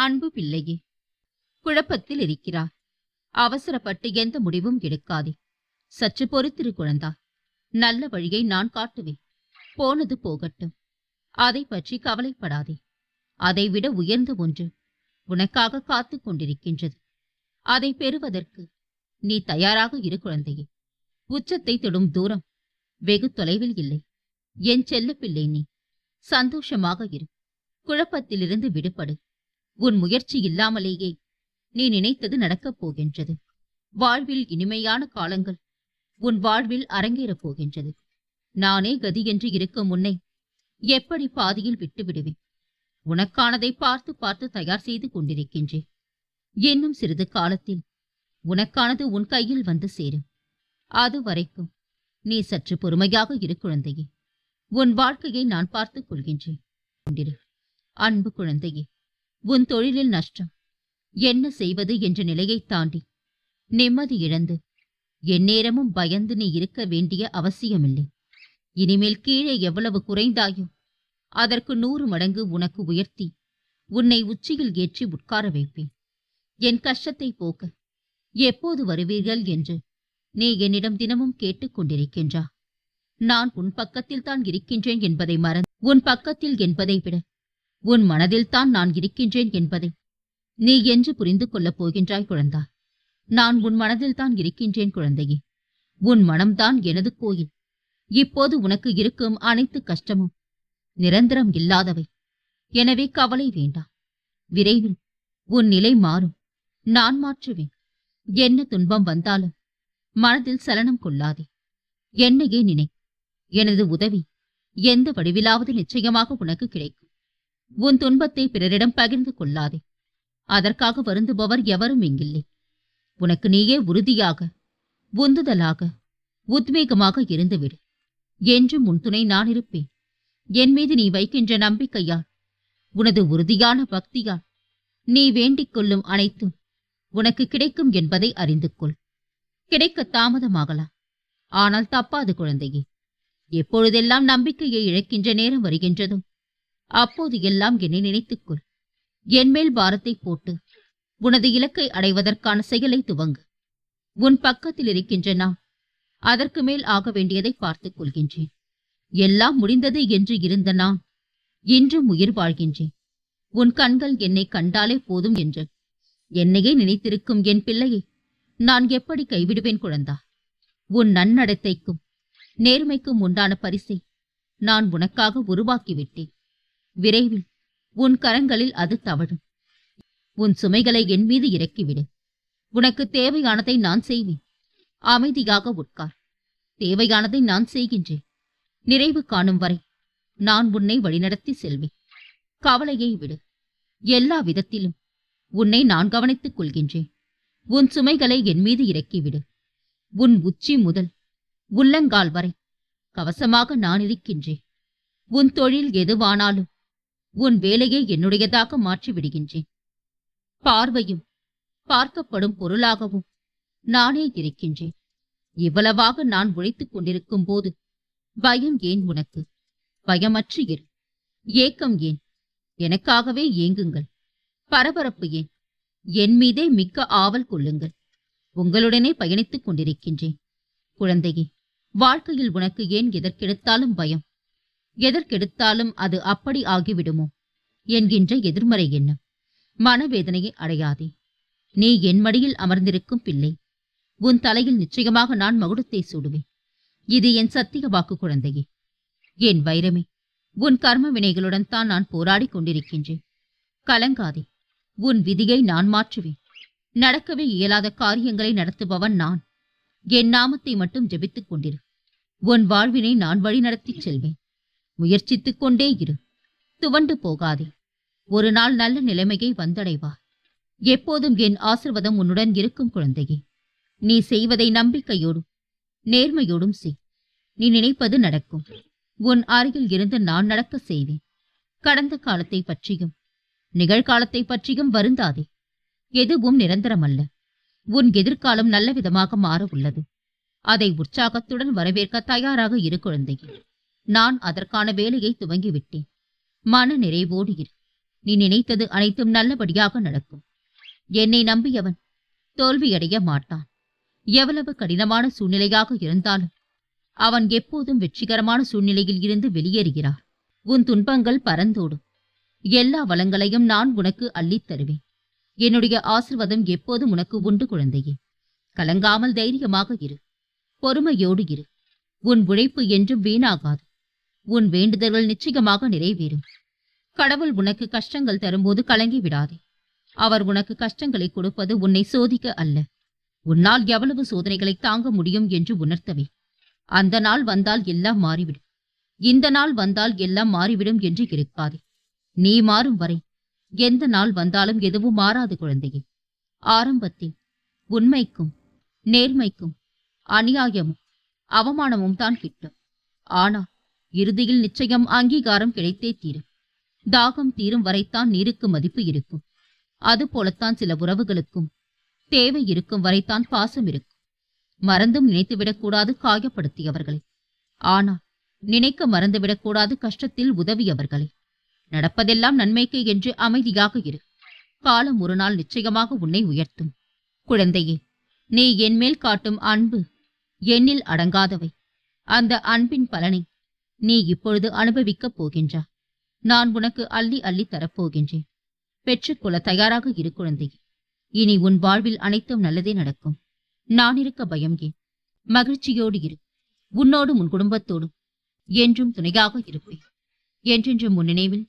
அன்பு பிள்ளையே, குழப்பத்தில் இருக்கிறார். அவசரப்பட்டு எந்த முடிவும் எடுக்காதே. சற்று பொறுத்திரு குழந்தா. நல்ல வழியை நான் காட்டுவேன். போனது போகட்டும். அதை பற்றி கவலைப்படாதே. அதைவிட உயர்ந்த ஒன்று உனக்காக காத்து கொண்டிருக்கின்றது. அதை பெறுவதற்கு நீ தயாராக இரு குழந்தையே. உச்சத்தை தொடும் தூரம் வெகு தொலைவில் இல்லை. என் செல்ல பிள்ளை, நீ சந்தோஷமாக இரு. குழப்பத்திலிருந்து விடுபடு. உன் முயற்சி இல்லாமலேயே நீ நினைத்தது நடக்கப் போகின்றது. வாழ்வில் இனிமையான காலங்கள் உன் வாழ்வில் அரங்கேறப் போகின்றது. நானே கதி என்று இருக்கும் முன்னை எப்படி பாதியில் விட்டுவிடுவேன்? உனக்கானதை பார்த்து பார்த்து தயார் செய்து கொண்டிருக்கின்றேன். இன்னும் சிறிது காலத்தில் உனக்கானது உன் கையில் வந்து சேரும். அது வரைக்கும் நீ சற்று பொறுமையாக இரு குழந்தையே. உன் வாழ்க்கையை நான் பார்த்துக் கொள்கின்றேன். அன்பு குழந்தையே, உன் தொழிலில் நஷ்டம், என்ன செய்வது என்ற நிலையை தாண்டி நிம்மதி இழந்து எந்நேரமும் பயந்து நீ இருக்க வேண்டிய அவசியமில்லை. இனிமேல் கீழே எவ்வளவு குறைந்தாயோ அதற்கு 100 மடங்கு உனக்கு உயர்த்தி உன்னை உச்சியில் ஏற்றி உட்கார வைப்பேன். என் கஷ்டத்தை போக்க எப்போது வருவீர்கள் என்று நீ என்னிடம் தினமும் கேட்டுக் கொண்டிருக்கின்றா. நான் உன் பக்கத்தில் தான் இருக்கின்றேன் என்பதை மறந்து, உன் பக்கத்தில் என்பதை விட உன் மனதில்தான் நான் இருக்கின்றேன் என்பதை நீ என்று புரிந்து கொள்ளப் போகின்றாய் குழந்தா. நான் உன் மனதில்தான் இருக்கின்றேன் குழந்தையே. உன் மனம்தான் எனது கோயில். இப்போது உனக்கு இருக்கும் அனைத்து கஷ்டமும் நிரந்தரம் இல்லாதவை. எனவே கவலை வேண்டாம். விரைவில் உன் நிலை மாறும். நான் மாற்றுவேன். என்ன துன்பம் வந்தாலும் மனதில் சலனம் கொள்ளாதே. என்னையே நினை. எனது உதவி எந்த வடிவிலாவது நிச்சயமாக உனக்கு கிடைக்கும். உன் துன்பத்தை பிறரிடம் பகிர்ந்து கொள்ளாதே. அதற்காக வருந்துபவர் எவரும் இங்கில்லை. உனக்கு நீயே உறுதியாக, உந்துதலாக, உத்வேகமாக இருந்துவிடு. என்றும் உன் துணை நான் இருப்பேன். என் மீது நீ வைக்கின்ற நம்பிக்கையால், உனது உறுதியான பக்தியால் நீ வேண்டிக் கொள்ளும் அனைத்தும் உனக்கு கிடைக்கும் என்பதை அறிந்து கொள். கிடைக்க தாமதமாகலாம், ஆனால் தப்பாது குழந்தையே. எப்பொழுதெல்லாம் நம்பிக்கையை இழக்கின்ற நேரம் வருகின்றதோ அப்போது எல்லாம் என்னை நினைத்துக்கொள். என்மேல் பாரத்தை போட்டு உனது இலக்கை அடைவதற்கான செயலை துவங்கு. உன் பக்கத்தில் இருக்கின்ற நான் அதற்கு மேல் ஆக வேண்டியதை பார்த்துக் கொள்கின்றேன். எல்லாம் முடிந்தது என்று இருந்த நான் இன்றும் உயிர் வாழ்கின்றேன். உன் கண்கள் என்னை கண்டாலே போதும் என்று என்னையே நினைத்திருக்கும் என் பிள்ளையை நான் எப்படி கைவிடுவேன் குழந்தா? உன் நன்னடத்தைக்கும் நேர்மைக்கும் உண்டான பரிசை நான் உனக்காக உருவாக்கிவிட்டேன். விரைவில் உன் கரங்களில் அது தவழும். உன் சுமைகளை என் மீது இறக்கிவிடு. உனக்கு தேவையானதை நான் செய்வேன். அமைதியாக உட்கார். தேவையானதை நான் செய்கின்றேன். நிறைவு காணும் வரை நான் உன்னை வழிநடத்தி செல்வேன். கவலையை விடு. எல்லா விதத்திலும் உன்னை நான் கவனித்துக் கொள்கின்றேன். உன் சுமைகளை என் மீது இறக்கிவிடு. உன் உச்சி முதல் உள்ளங்கால் வரை கவசமாக நான் இருக்கின்றேன். உன் தொழில் எதுவானாலும் உன் வேலையை என்னுடையதாக மாற்றி விடுகின்றேன். பார்வையும் பார்க்கப்படும் பொருளாகவும் நானே இருக்கின்றேன். இவ்வளவாக நான் உழைத்துக் கொண்டிருக்கும் போது பயம் ஏன் உனக்கு? பயமற்று இரு. ஏக்கம் ஏன்? எனக்காகவே ஏங்குங்கள். பரபரப்பு ஏன்? என் மீதே மிக்க ஆவல் கொள்ளுங்கள். உங்களுடனே பயணித்துக் கொண்டிருக்கின்றேன். குழந்தையே, வாழ்க்கையில் உனக்கு ஏன் எதற்கெடுத்தாலும் பயம்? எதற்கெடுத்தாலும் அது அப்படி ஆகிவிடுமோ என்கின்ற எதிர்மறை எண்ணம். மனவேதனையை அடையாதே. நீ என் மடியில் அமர்ந்திருக்கும் பிள்ளை. உன் தலையில் நிச்சயமாக நான் மகுடத்தை சூடுவேன். இது என் சத்திய வாக்கு குழந்தையே. என் வைரமே, உன் கர்ம வினைகளுடன் தான் நான் போராடி கொண்டிருக்கின்றேன். கலங்காதே. உன் விதியை நான் மாற்றுவேன். நடக்கவே இயலாத காரியங்களை நடத்துபவன் நான். என் நாமத்தை மட்டும் ஜெபித்துக் கொண்டிரு. உன் வாழ்வினை நான் வழி நடத்திச் செல்வேன். முயற்சித்துக் கொண்டே இரு. துவண்டு போகாதே. ஒரு நாள் நல்ல நிலைமையை வந்தடைவா. எப்போதும் என் ஆசிர்வாதம் உன்னுடன் இருக்கும் குழந்தையே. நீ செய்வதை நம்பிக்கையோடும் நேர்மையோடும் செய். நீ நினைப்பது நடக்கும். உன் அருகில் இருந்து நான் நடக்க செய்வேன். கடந்த காலத்தை பற்றியும் நிகழ்காலத்தை பற்றியும் வருந்தாதே. எதுவும் நிரந்தரமல்ல. உன் எதிர்காலம் நல்ல விதமாக மாற உள்ளது. அதை உற்சாகத்துடன் வரவேற்க தயாராக இரு குழந்தையே. நான் அதற்கான வேலையை துவங்கிவிட்டேன். மன நிறைவோடு இரு. நீ நினைத்தது அனைத்தும் நல்லபடியாக நடக்கும். என்னை நம்பியவன் தோல்வியடைய மாட்டான். எவ்வளவு கடினமான சூழ்நிலையாக இருந்தாலும் அவன் எப்போதும் வெற்றிகரமான சூழ்நிலையில் இருந்து வெளியேறுகிறார். உன் துன்பங்கள் பறந்தோடும். எல்லா வளங்களையும் நான் உனக்கு அள்ளித் தருவேன். என்னுடைய ஆசிர்வாதம் எப்போதும் உனக்கு உண்டு குழந்தையே. கலங்காமல் தைரியமாக இரு. பொறுமையோடு இரு. உன் உழைப்பு என்றும் வீணாகாது. உன் வேண்டுதல்கள் நிச்சயமாக நிறைவேறும். கடவுள் உனக்கு கஷ்டங்கள் தரும்போது கலங்கி விடாதே. அவர் உனக்கு கஷ்டங்களை கொடுப்பது உன்னை சோதிக்க அல்ல, உன்னால் எவ்வளவு சோதனைகளை தாங்க முடியும் என்று உணர்த்தவே. அந்த நாள் வந்தால் எல்லாம் மாறிவிடும், இந்த நாள் வந்தால் எல்லாம் மாறிவிடும் என்று இருக்காதே. நீ மாறும் வரை எந்த நாள் வந்தாலும் எதுவும் மாறாது குழந்தையே. ஆரம்பத்தில் உண்மைக்கும் நேர்மைக்கும் அநியாயமும் அவமானமும் தான் கிட்டும். ஆனால் இறுதியில் நிச்சயம் அங்கீகாரம் கிடைத்தே தீரும். தாகம் தீரும் வரைத்தான் நீருக்கு மதிப்பு இருக்கும். அதுபோலத்தான் சில உறவுகளுக்கும் தேவை இருக்கும் வரைத்தான் பாசம் இருக்கும். மறந்தும் நினைத்துவிடக்கூடாது காயப்படுத்தியவர்களை. ஆனால் நினைக்க மறந்துவிடக்கூடாது கஷ்டத்தில் உதவியவர்களை. நடப்பதெல்லாம் நன்மைக்கு என்று அமைதியாக இரு. காலம் ஒரு நாள் நிச்சயமாக உன்னை உயர்த்தும். குழந்தையே, நீ என்மேல் காட்டும் அன்பு எண்ணில் அடங்காதவை. அந்த அன்பின் பலனை நீ இப்பொழுது அனுபவிக்கப் போகின்றாய். நான் உனக்கு அள்ளி அள்ளி தரப்போகின்றேன். பெற்றுக்கொள்ள தயாராக இரு குழந்தையே. இனி உன் வாழ்வில் அனைத்தும் நல்லதே நடக்கும். நான் இருக்க பயம் ஏன்? மகிழ்ச்சியோடு இரு. உன்னோடும் உன் குடும்பத்தோடும் என்றும் துணையாக இருப்பேன். என்றென்றும் உன் நினைவில்